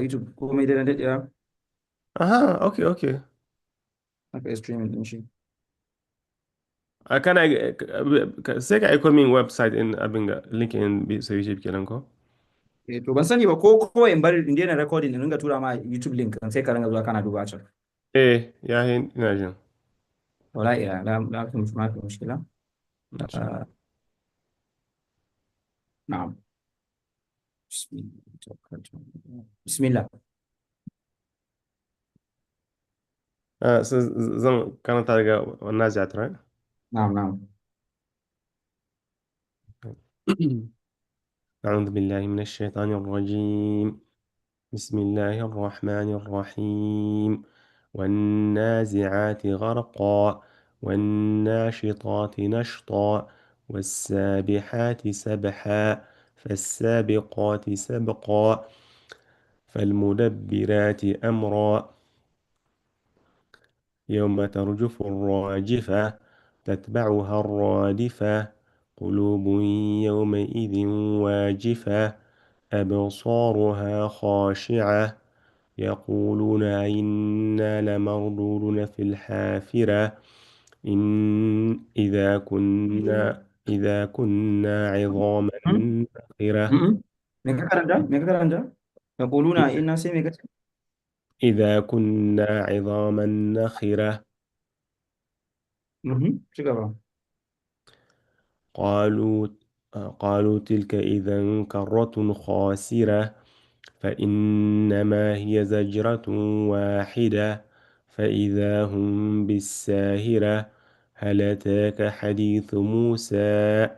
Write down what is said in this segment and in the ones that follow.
YouTube komai da daɗewa Aha, okay, okay. aka yi streaming din shi. Kana sai ka aiko min website in abin ga link in bisa YouTube kenan ko? To ban sani ba ko kawai in bar in daina recording in ringa tura ma YouTube link sai ka ringa zuwa kana duba can. Ya yi ina jin. Wala ila la fi ma fi mushkila. Insha Allah. Ah, na'am. Bismillah. So zan karanta daga wannan jat, right? Na'am, na'am. أعوذ بالله من الشيطان الرجيم. بسم الله الرحمن الرحيم. والنازعات غرقا، والناشطات نشطا، والسابحات سبحا، فالسابقات سبقا، فالمدبرات أمرا. يوم ترجف الراجفة، تتبعها الرادفة، قلوب يومئذ واجفة، أبصارها خاشعة، يقولون أئنا لمردودون في الحافرة، إذا كنا عظاما Hmm? نخرة. Mm-mm. Me ka karanta? Me ka karanta? Yaquluna inna sai me ka ce? إذا كنا عظاما نخرة. Ci gaba. قالوا قالوا تلك إذا كرة خاسرة، فإنما هي زجرة واحدة، فإذا هم بالساهرة. هل أتاك حديث موسى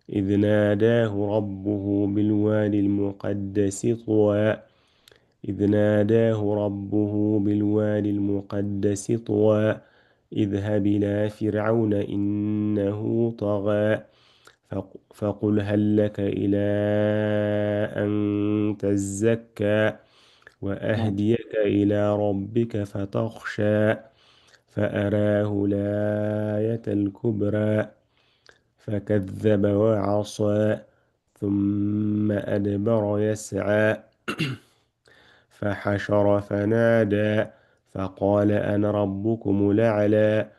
إذ ناداه ربه بالوادي المقدس طوى طوى اذهب إلى فرعون إنه طغى، فقل هل لك إلى أن تزكى Na'am. وأهديك إلى ربك فتخشى، فأراه الآية الكبرى، فكذب وعصى، ثم أدبر يسعى، فحشر فنادى، فقال أنا ربكم الأعلى.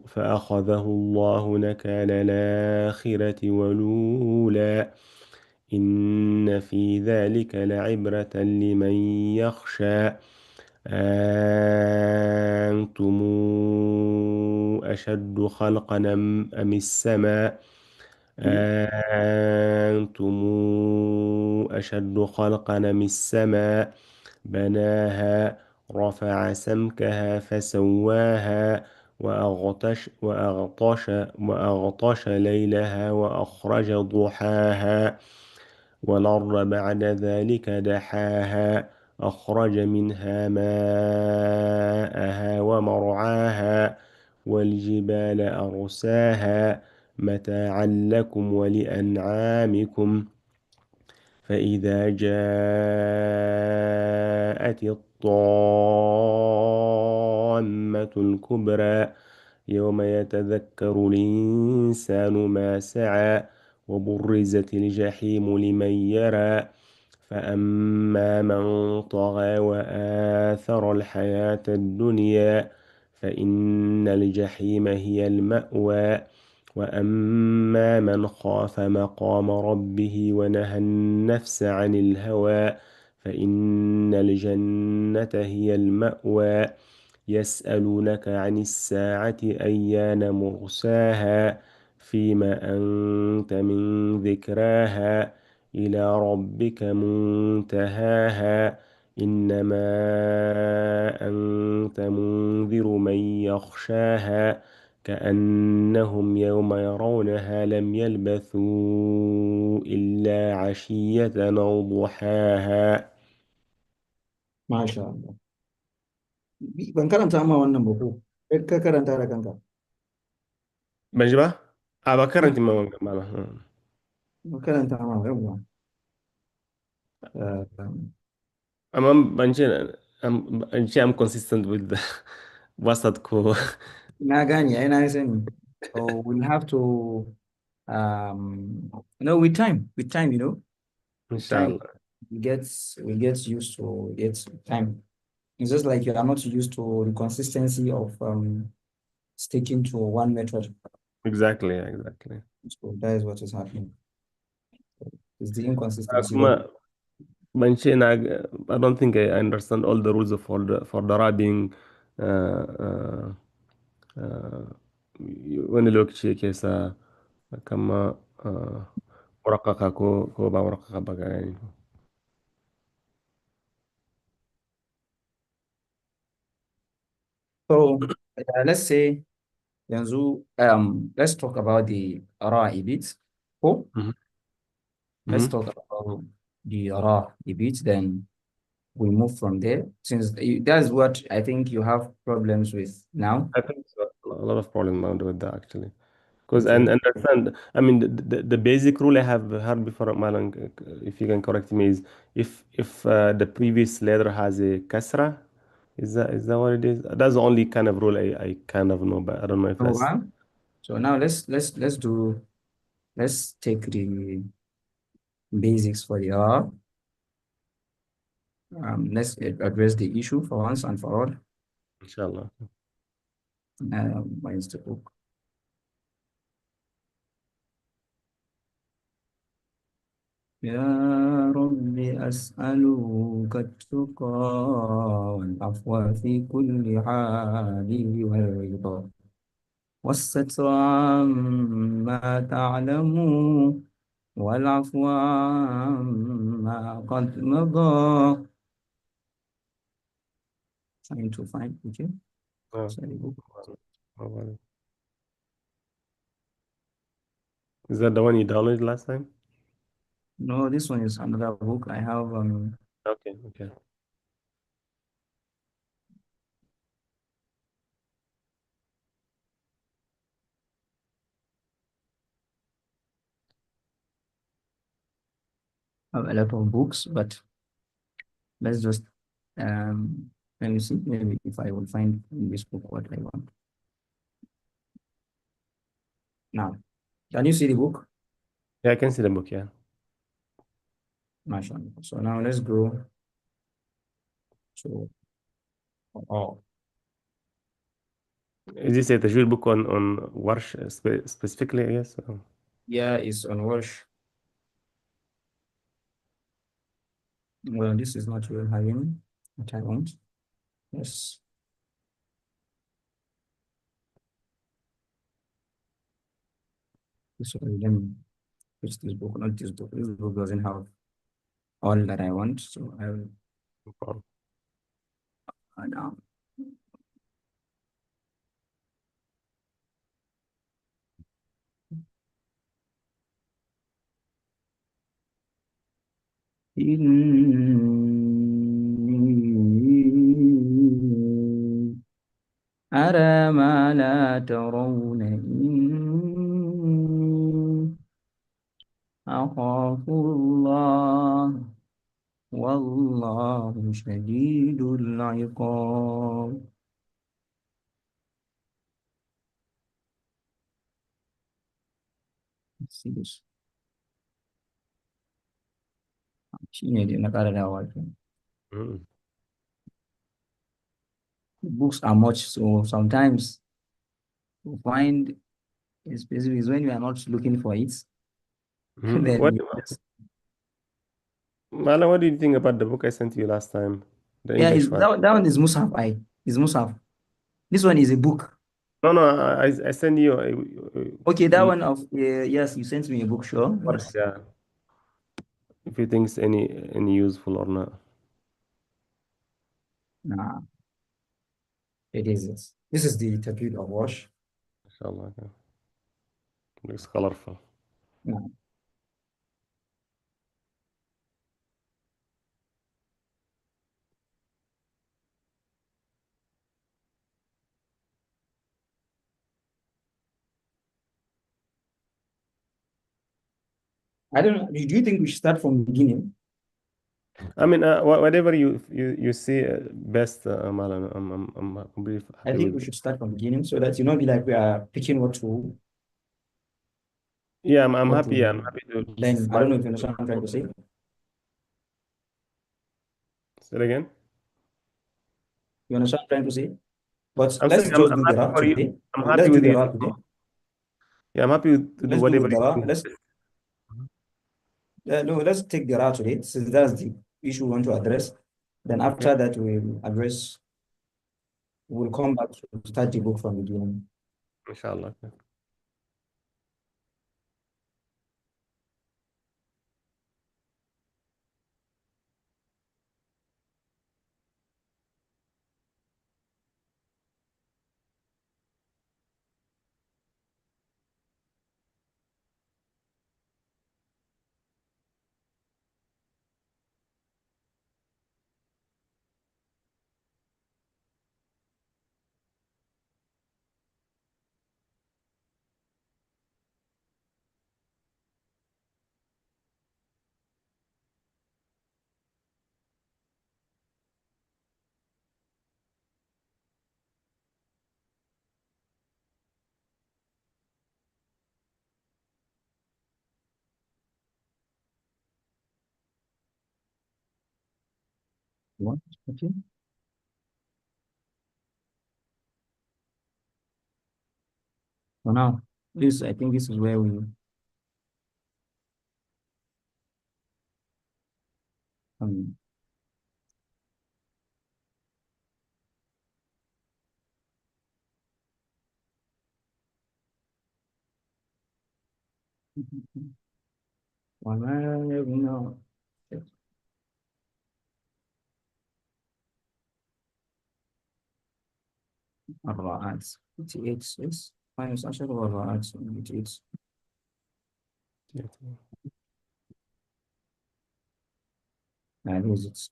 فأخذه الله نكال الآخرة والأولى، إن في ذلك لعبرة لمن يخشى. أنتم أشد خلقا أم السماء؟ أنتم أشد خلقا أم السماء؟ بناها، رفع سمكها فسواها، وأغطش ليلها وأخرج ضحاها، والأرض بعد ذلك دحاها، أخرج منها ماءها ومرعاها، والجبال أرساها، متاعا لكم ولأنعامكم. فإذا جاءت الطامة الكبرى، يوم يتذكر الإنسان ما سعى، وبرزت الجحيم لمن يرى، فأما من طغى وآثر الحياة الدنيا، فإن الجحيم هي المأوى، وأما من خاف مقام ربه ونهى النفس عن الهوى، فإن الجنة هي المأوى. يسألونك عن الساعة أيان مرساها، فيما أنت من ذكراها، إلى ربك منتهاها. إنما أنت منذر من يخشاها، كأنهم يوم يرونها لم يلبثوا إلا عشية أو ضحاها. Masha Allah. Ban karanta ma wannan ba ko? Kai ka karanta da kanka. Benji a ba Ni karanta ma wanga mala. ban karanta ma yawa. Amma ban ce I'm consistent with the WhatsApp ko. Na gane, ai na sani. So we'll have to with time, with time, with Insha time. Allah. we get used to it time. It's just like you are not used to the consistency of sticking to one method. Exactly, yeah, exactly. So that is what is happening. It's the inconsistency Kuma there. ban ce I don't think I understand all the rules for the wrapping wani lokaci yake sa kama murakkaka ko ba murakkaka ba gani. So let's say yanzu let's talk about the raw a bit. Oh, Mhm. let's Mhm. talk about the raw a bit, then we move from there. Since that's what I think you have problems with now. I think so. A lot of problem around with that actually. Because Okay. and understand, I mean the basic rule I have heard before, Malang, if you can correct me, is if the previous letter has a kasra, is that what it is? That's the only kind of rule I kind of know, but I don't know if So, that's so now let's take the basics for the raw. Let's address the issue for once and for all. inshallah. Where is the book? يا رب أسألك التقى والعفو في كل حال والرضا والستر عما تعلم والعفو عما قد مضى. Trying to find, okay, Oh, sorry, book. oh, is that the one you downloaded last time? No, this one is another book. I have Okay, okay. a lot of books, but let's just let me see maybe if I will find in this book what I want. Now, can you see the book? Yeah, I can see the book. Yeah. MashaAllah. So now let's go to oh Is this a tajweed book on Warsh specifically? Yes. yeah, it's on wash. Well, this is not real having what I want. Yes. So let me fix this book, not this book. This book doesn't have all that I want. So I will No problem. now. إني أرى ما لا ترون إني أخاف الله والله شديد العقاب. Let's see this. Shi ne dai na ƙara dawowa kenan. Mm. Books are much, so sometimes you find a specific is when you are not looking for it, Mhm. then What, you just Mala, what did you think about the book I sent you last time? The yeah, English one. that one is Musaf. Is Musaf. This one is a book. No, no, I sent you Okay, that one of yes, you sent me a book, sure. Yes. yeah, if you think it's any useful or not. Nah, it is this. This is the Taqid of Wash. Inshallah. Yeah. Looks colorful. Nah. I don't know. Do you think we should start from the beginning? I mean, whatever you see best, Mala, I'm completely I happy think with we it. should start from the beginning so that be like we are picking Yeah, I'm what happy. Yeah, I'm to happy to learn. I don't start. know if you understand what I'm trying to say. Say it again. You understand what I'm trying to say? But I'm let's saying I'm, just I'm do the happy ra for you. today. I'm happy Let's do with the you. ra today. Yeah, I'm happy to do Let's do whatever with the you ra. think. Let's take the ra today, since that's the issue we want to address. Then Okay, after that, we'll come back to start the book from the beginning. inshallah. What? Okay. So now, I think this is where we um, وما يبنى الراءات 88 15 والراءات 88 يعني is it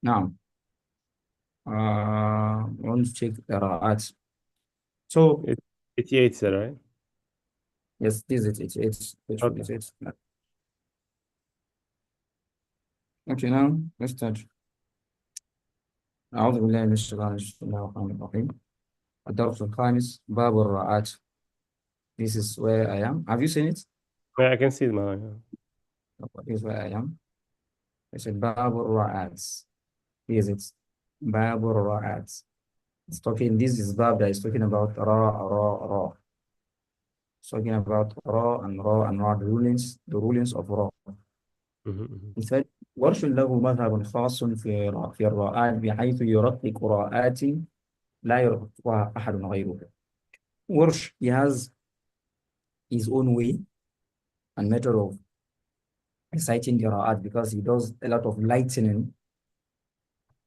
نعم want to check the راءات. So 88, sir, right? yes, this is 88 which Okay. is it. Okay, now let's start. أعوذ بالله من الشيطان الرجيم بسم الله الرحمن الرحيم. الدرس الخامس باب الراءات. This is where I am. Have you seen it? Yeah, I can see it now. This is where I am. I said باب الراءات. Here is it. باب الراءات. It's talking, this is bab that is talking about ra. It's talking about ra, the rulings of ra. He said, ورش له مذهب خاص في الراءات بحيث يرقق راءات لا يرققها أحد غيره. Warsh, he has his own way and method of reciting the ra'at because he does a lot of lightening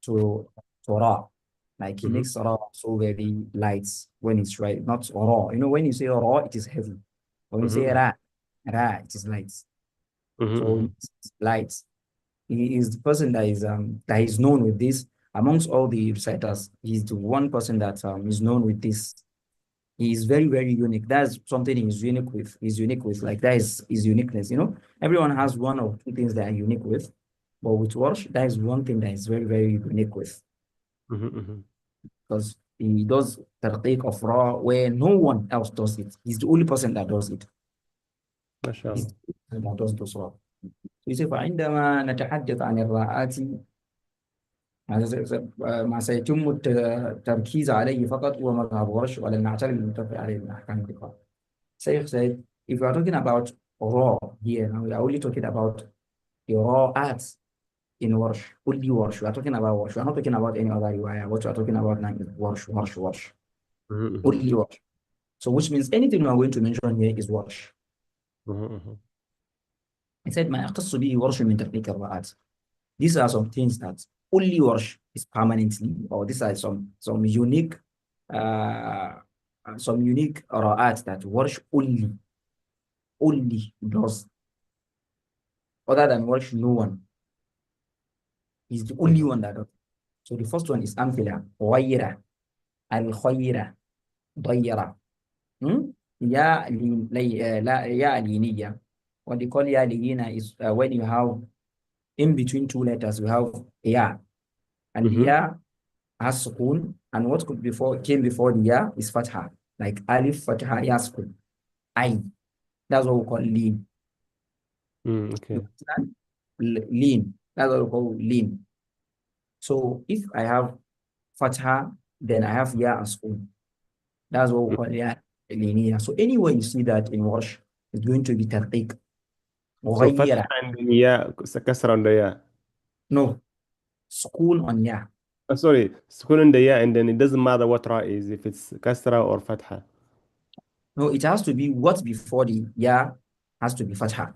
to ra. Like he makes ra so very light when it's right, not ra. You know, when you say ra, it is heavy. When you say ra, it is light. So it's light. He is the person that is known with this amongst all the reciters. He's the one person that is known with this. He is very, very unique. That's something he's unique with. He's unique with. Like that is his uniqueness. You know, everyone has one or two things they are unique with, but with Warsh, that is one thing that is very, very unique with, because he does tarqiq of Ra where no one else does it. He's the only person that does it. He's MashaAllah. the only person that does those Ra. So you say, فعندما نتحدث عن الراءات ما سيتم التركيز عليه فقط هو مذهب ورش ولن نعترف بالمتفق عليه من أحكام الفقه. Shaykh said, if we are talking about raw here, now we are only talking about the raw acts in Warsh, only Warsh. We are talking about Warsh. We are not talking about any other riwayah. What we are talking about now is Warsh. Only Warsh. So which means anything we are going to mention here is Warsh. He said, ما يختص به ورش من تحقيق الرعاة. These are some things that only Warsh is permanently, or these are some unique ra'at that Warsh only does. Other than Warsh, no one. He's the only one that does. So the first one is Amthila, Ghaira, Al-Khayra, Dayra. Ya Aliniya. What they call Ya Aliyina is when you have in between two letters, we have Ya. And the Ya has sukun, and what came before the Ya is Fatha. Like Alif, Fatha, Ya sukun. I. That's what we call Lin. Okay. lean. That's what we call lean. So if I have fatha, then I have ya and sukun. That's what we call ya linear. So anywhere you see that in wash, it's going to be tarqiq. So fatha مغيرة. and then ya, kasra on the ya. No, sukun on ya. Sorry, sukun on the ya, and then it doesn't matter what ra is, if it's kasra or fatha. No, it has to be what before the ya has to be fatha.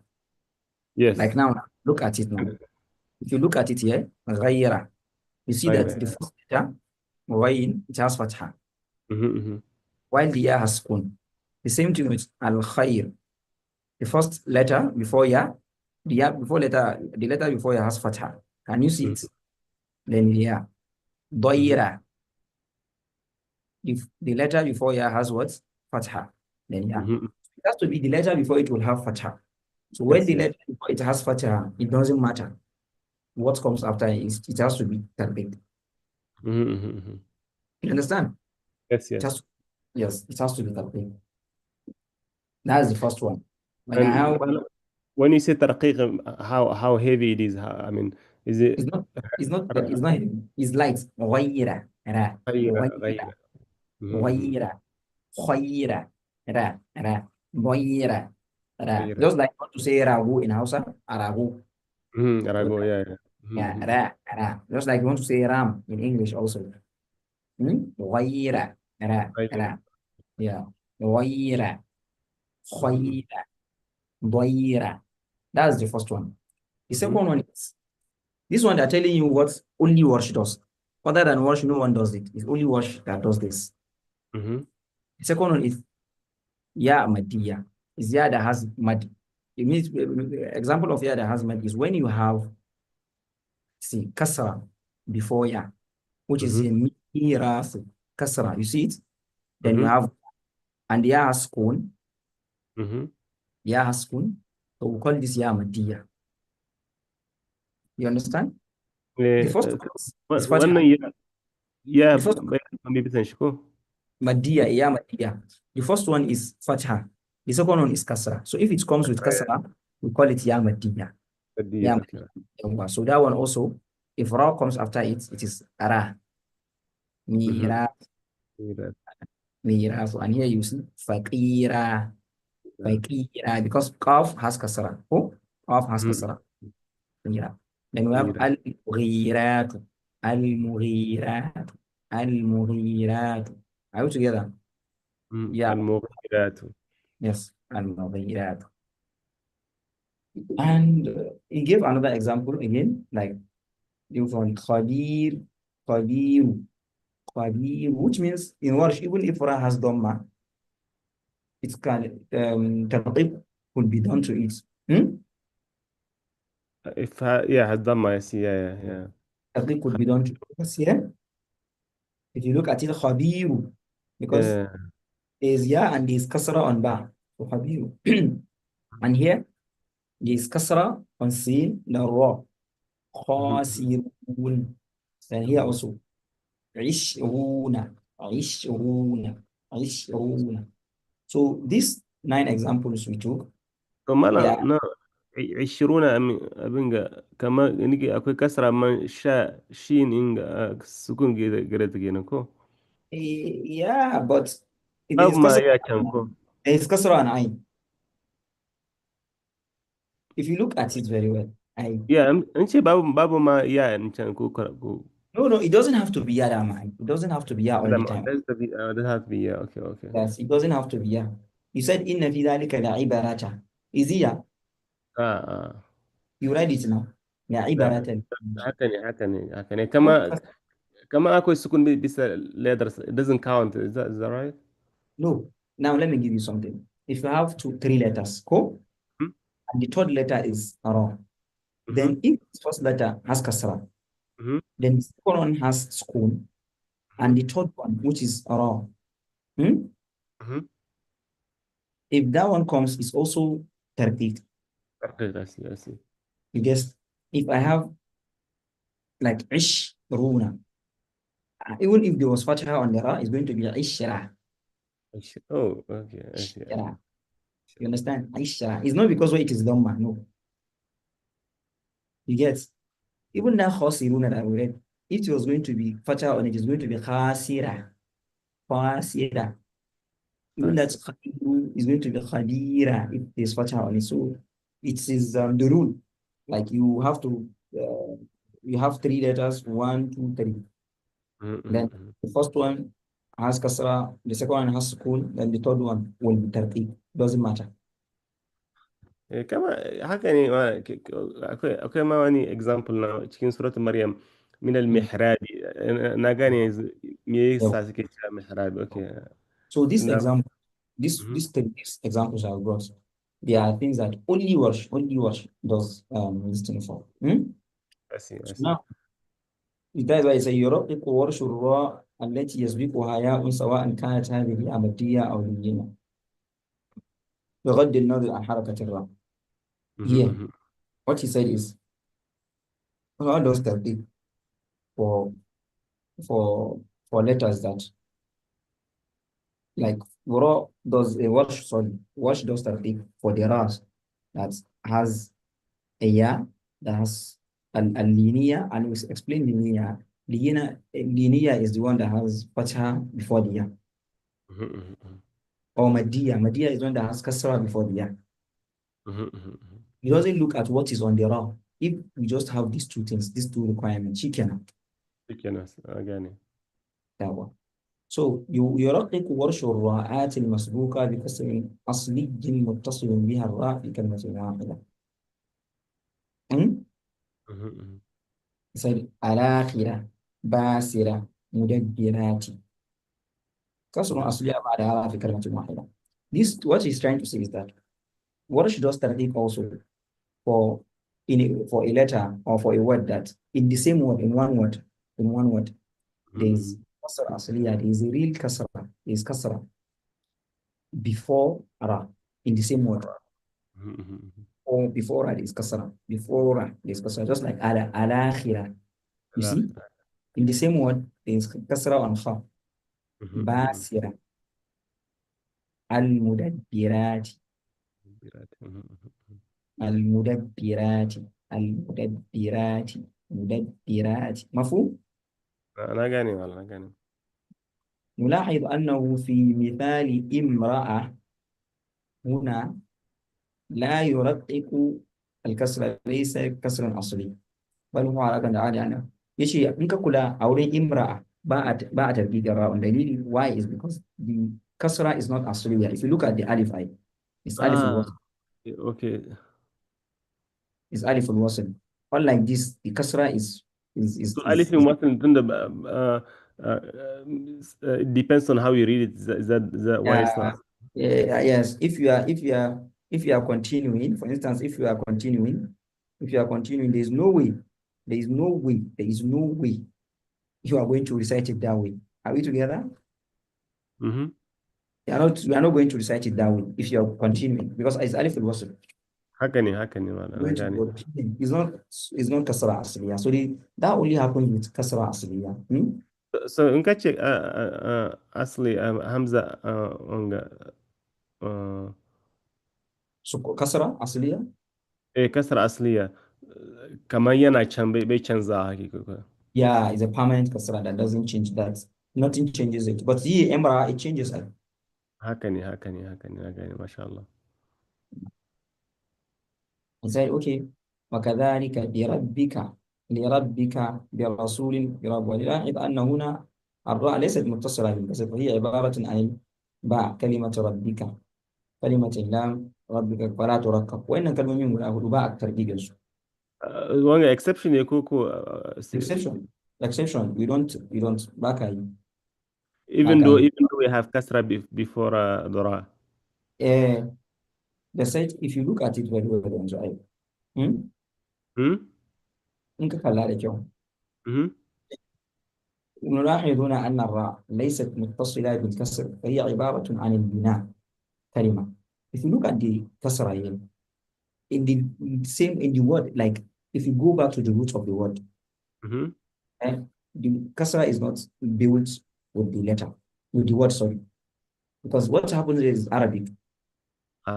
Like Yes. now, look at it now. If you look at it here, غيرة, you see that the غير. first letter, غين, it has fatha, Mm-hmm. while the ya has sukun. The same thing with al khair. The first letter before ya, the letter before ya has fatha. Can you see it? Then ya. Mm-hmm. ضيرة. If the letter before ya has what? Fatha. Then ya. Mm-hmm. It has to be the letter before it will have fatha. So when Yes, the yes. letter before it has fatha, it doesn't matter. What comes after it has to be tarbic. Mm-hmm. You understand? Yes, It has yes. to, yes, it has to be tarbic. That's the first one. When I And have when you say tarqiq, how heavy it is, I mean, is it it's not it's not it's light. غيرة را غير غيرة غير. Mm-hmm. غيرة خيرة را را غيرة ra. غير. Just like want to say ragu in Hausa, aragu. Mm-hmm. Arago, yeah, yeah. Yeah, Mm-hmm. ra, ra. Just like you want to say ram in English also. غيرة ra, غير. ra. Yeah. غيرة Mm-hmm. خيرة ضيرة. That's the first one. The second Mm-hmm. one is this one they're telling you what only wash does. Other than wash, no one does it. It's only wash that does this. Mm-hmm. The second one is ya madiya. Is ya that has mad. It means example of ya that has mad is when you have see kasra before ya, which is Mm-hmm. in miras kasra. You see it? Then you Mm-hmm. have and ya has kun, Mm-hmm. ya has kun. So we call this ya madiya. You understand? The first one is wannan fatha. ya The first bayan bibitan shi ko Madiya, yeah, Madiya. The first one is Fatha. The second one is Kasra. So if it comes with Kasra, we call it Ya Madiya. tadiyya, Ya okay. Madiya. So that one also, if Ra comes after it, it is Ara. Mhm. Mira, Right. Mira. So and here you see Faqira, Yeah. Faqira, because Qaf has Kasra. Oh, Qaf has Mhm. Kasra. Mira. Then we have Right. Al-Mughirat, Al-Mughirat, Al-Mughirat. Are we together? Yeah. المغيرات. Yes. Al-Mughirat. And he gave another example again, like you from Khabir, Khabir, Khabir, which means in Welsh, even if Ra has Dhamma, it can tarqib could be done to it. Hmm? if yeah هتضم I see, yeah. Tarqib could be done to it. Because here, if you look at it, Khabir, because Yeah. there's Ya and there's Kasra on Ba. So Khabir. And here, there's Kasra on Sin, the Ra. Mhm. Khasirun. And here Mhm. also. عشرون عشرون عشرون. So these 9 examples we took, Kamala yeah, na 20 abin ga kama nige akwai kasra man shin inga sukun gare ta kenan ko yeah, but there babu is ma kasra, ya can ko there is kasra and ayn. If you look at it very well, I ya an ce babu ma ya in can ko no, no, it doesn't have to be yeah, that man. It doesn't have to be yeah all the time. that has to be, yeah, okay. Yes, it doesn't have to be yeah. You said inna fi dhalika la'ibarata. Is it yeah? Ah. You read it now. Na La'ibarata. haka ne kama akwai sukun bisa letters, it doesn't count, is that right? No. Now let me give you something. If you have 3 letters, cool, and the third letter is wrong. Mm-hmm. Then if the first letter has kasra, Mm-hmm. then the second one has sukun, Mm-hmm. and the third one, which is ra. Hmm? Mm-hmm. If that one comes, it's also tartib. Okay, I see. You guess if I have like ish runa, even if there was fatha on the ra, it's going to be ishra. Oh, okay, I see. Ishra. You understand? Ishra. It's not because it is dhamma, no. You get, even that khasiruna that we read, if it was going to be fatah on it, is going to be khasira. Khasira. Even that That's khadiru is going to be khadira if there's fatah on it. So it is the rule. Like you have three letters, one, two, three. Then the first one has kasra, the second one has sukun, then the third one will be tarqiq. Doesn't matter. kama haka ne akwai ma wani example na cikin suratul Maryam min Mm. al-mihrabi na gane yanzu me Yeah. yasa suke cewa mihrabi okay So this na example, mhm. these examples I brought, they are things that only wash does this thing for. I see I So see now that's why I say يرقق ورش الراء التي يسبقها ياء سواء كانت هذه أبدية أو لينة بغض النظر عن حركة الراء. Here, Mhm, what he said is how does that for for for letters that like ra does a wash does that for the ras that has a ya that has al-liniya, and we explain liniya. Liniya is the one that has fatha before the ya. mhm. Or Madiya. Madiya is one that has kasra before the ya. Mhm. He doesn't look at what is on the raw. If we just have these two things, these two requirements, she can Shikenan gane that one. So يرقق ورش الراءات المسبوقة بكسر أصلي متصل بها الراء في كلمة واحدة. Mhm. مثال الآخرة باسرة مدبرات كسر أصلي بعد هذا في كلمة واحدة. This what he's trying to say is that Warsh does tarqiq also for for a letter or for a word that in the same word, in one word, there is Mhm. kasra asliya, there is a real kasra, there is kasra before ra in the same word. Mhm. Or before ra there is kasra, before ra there is kasra, just like alakhira. You لا see, in the same word, there is kasra on kha, basira, al-mudabbirat, al-mudabbirat, al-mudabbirat, mudabbirat. مفهوم؟ أنا gane والله أنا gane نلاحظ أنه في مثال امرأة هنا لا يرقق الكسر، ليس كسرا أصلي بل هو على كان عادي أنا يشي إنك كلا أولين امرأة بعد تركيب الراء دليل why is because the kasra is not أصلية. If you look at the alif I, it's alif ah الوصل. okay It's alif الوصل. Unlike this, the kasra so ألف is مثلا تندب it depends on how you read it is that why it's yeah, not yes. If you are continuing, for instance, if you are continuing, there is no way you are going to recite it that way. Are we together? mhm We are not going to recite it that way if you are continuing because it's alif al-wasl. haka ne والله أنا Going to gane continue. It's not kasra asliya. So that only happens with kasra asliya. so in ka ce asli Hamza wanga uh, So kasra asliya. kasar asliya kamar yana can bai canza hakika Yeah, it's a permanent kasra that doesn't change that. Nothing changes it. But here, emra, it changes it. haka ne na gane masha Allah He said, okay, وكذلك لربك برسول برب وللاحظ أن هنا الراء ليست متصلة بالكسر، فهي عبارة عن باء كلمة ربك، كلمة اللام ربك فلا تركب، وإن كلمة من ولا باء التركيب. wanga exception ne ko Exception, we don't back at you. even Back at though you. we have kasra before dora Uh, the site, if you look at it very well, enjoy. hmm إنك كلا لك mhm نلاحظ هنا أن الراء ليست متصلة بالكسر، فهي عبارة عن البناء كلمة. If you look at the kasra here, in the word, like if you go back to the root of the word, mhm eh, the kasra is not built with the letter, with the word, sorry. Because what happens is Arabic.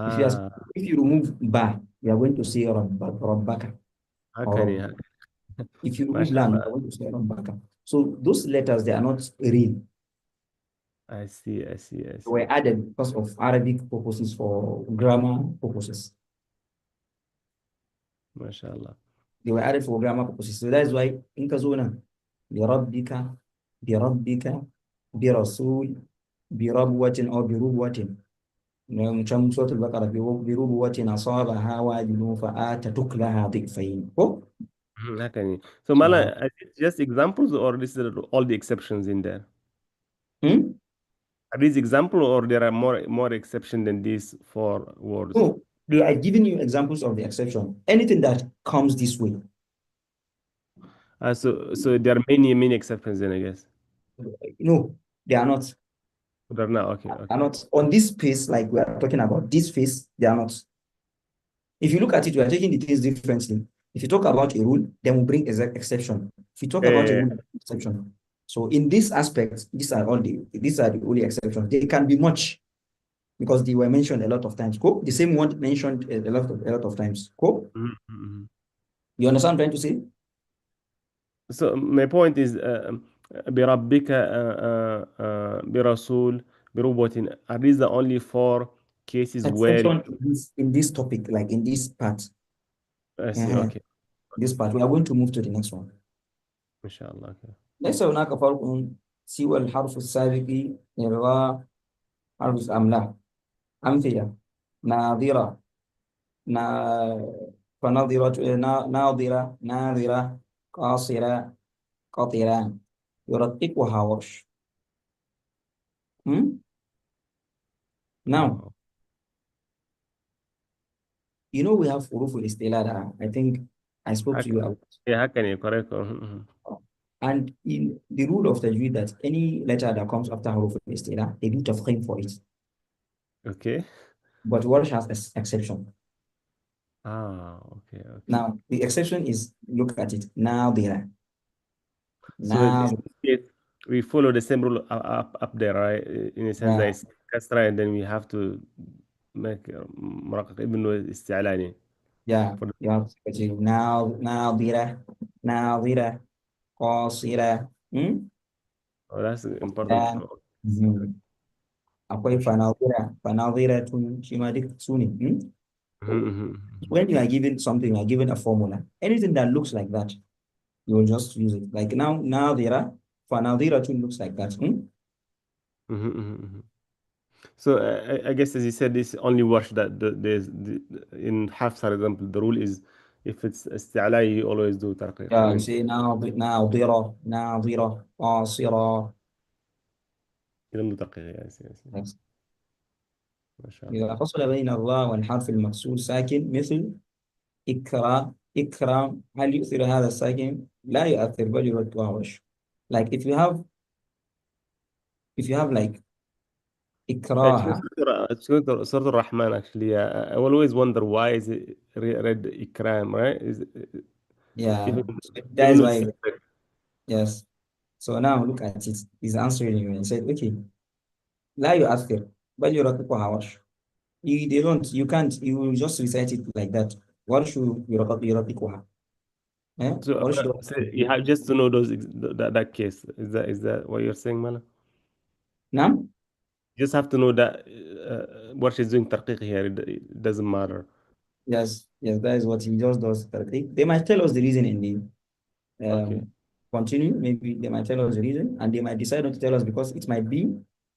If you ah if you remove ba, you are going to say rabbaka. How can Or you? if you remove lam, you MashaAllah. are going to say Rabbaka. So those letters, they are not real. I see, I see, I They were see. added because of Arabic purposes for grammar purposes. MashaAllah. They were added for grammar purposes. So that's why in Kazuna, بِرَبِّكَ بِرَبِّكَ بِرَسُول بِرَبْوَةٍ أو بِرُبْوَةٍ. كم سورة البقرة بربوة أصابها وابل فآت تكلها ضعفين. Oh, How can you? So, so, Mala, are these just examples, or this is all the exceptions in there? hmm? Are these example, or there are more exception than these four words? No, they are giving you examples of the exception. Anything that comes this way. So there are many exceptions then, I guess. No, they are not. There are not. Okay, Are okay. not on this space like we are talking about. This space, they are not. If you look at it, we are taking the things differently. If you talk about a rule, then we bring exception. If you talk about a Uh, rule, exception. So in this aspect, these are the only exceptions. They can be much because they were mentioned a lot of times. Cool. The same one mentioned a lot of times. Cool. mhm, mhm. You understand what I'm trying to say? So my point is, بربك برسول بروبوت. Are these the only four cases where? Exception in this topic, like in this part. I see. Uh-huh. Okay. This part. We are going to move to the next one. Inshallah. Okay. ليس هناك فرق سوى الحرف السابق إلغاء حرف أم لا. أمثلة ناظرة نا فنظرة ناظرة ناظرة قاصرة قطران يرققها ورش. Hmm? Now, Oh. we have حروف الاستعلاء. I think I spoke How to you can, about. yeah, how can you correct? Mhm. And in the rule of tajweed that any letter that comes after حروف الاستعلاء, they do tafkhim for it. Okay. But Warsh has an exception. Okay, okay. Now, the exception is, look at it. Now there. So in Now, this case, we follow the same rule up there, right? In a sense that yeah, it's kasra, and then we have to make مرقق ابن استعلاني yeah. for the, You have to say now there. Now there. قاصرة. oh, that's important. Dan, mhm. Akwai MashaAllah. fanaziratun shi ma duk su ne. Mhm, So mhm, mhm. when you are given something, you are given a formula. Anything that looks like that, you will just use it. Like now, nadira, fanaziratun looks like that. Mhm, mhm, mhm. So I guess as you said, this only wash that in Hafs, for example, the rule is if it's استعلاء, you always do ترقيق. I Yeah, you mean, say nadira, qasira. you don't do ترقيق. Yes, yes, yes. Yes. إذا MashaAllah. فصل بين الراء والحرف المكسور ساكن مثل إكرام هل يؤثر هذا الساكن؟ لا يؤثر بل يرد وهوش. Like if you have like It's إكراها. Surah Al-Rahman, actually. I always wonder why is it read Ikram, right? Yeah, Even so that even is with why. suspect. Yes. So now look at it. He's answering you and said, okay, لا يؤثر بل يرقق هوش. They don't, you can't, you will just recite it like that. ورش يرققها. Eh? So, ورش so يرققها. you have just to know that case. Is that what you're saying, Mala? نعم. You just have to know that what she's doing tarqiq here. It doesn't matter. Yes, yes, that is what he just does. They might tell us the reason in the Okay. continue. Maybe they might tell us the reason, and they might decide not to tell us because it might be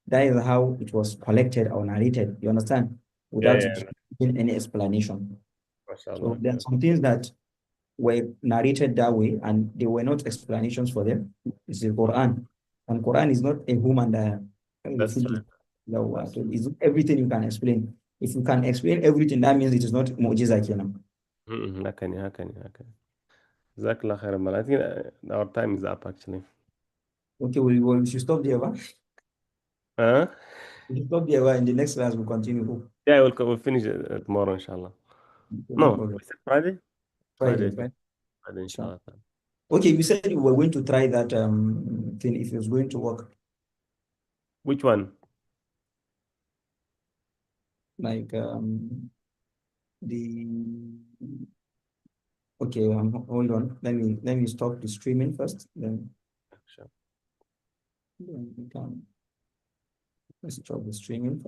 that is how it was collected or narrated. You understand? Yeah, Without yeah. giving any explanation. MashaAllah. So there are Okay. some things that were narrated that way, and they were not explanations for them. It's the Quran, and Quran is not a human that That's true. so That's true. it's everything you can explain. If you can explain everything, that means it is not mu'jiza kenan. How can you? Jazakallah khairan, Mala. I think our time is up, actually. Okay, we should stop there, huh? Huh? We should stop there, huh? In the next class, we'll continue. Yeah, we'll finish it tomorrow, inshallah. Okay, no No, problem. we said Friday? Friday, Friday. right? Friday, Sure. inshallah. Okay, you said you were going to try that thing if it was going to work. Which one? Like the Okay, hold on. Let me stop the streaming first. Sure. Then we can let's stop the streaming first.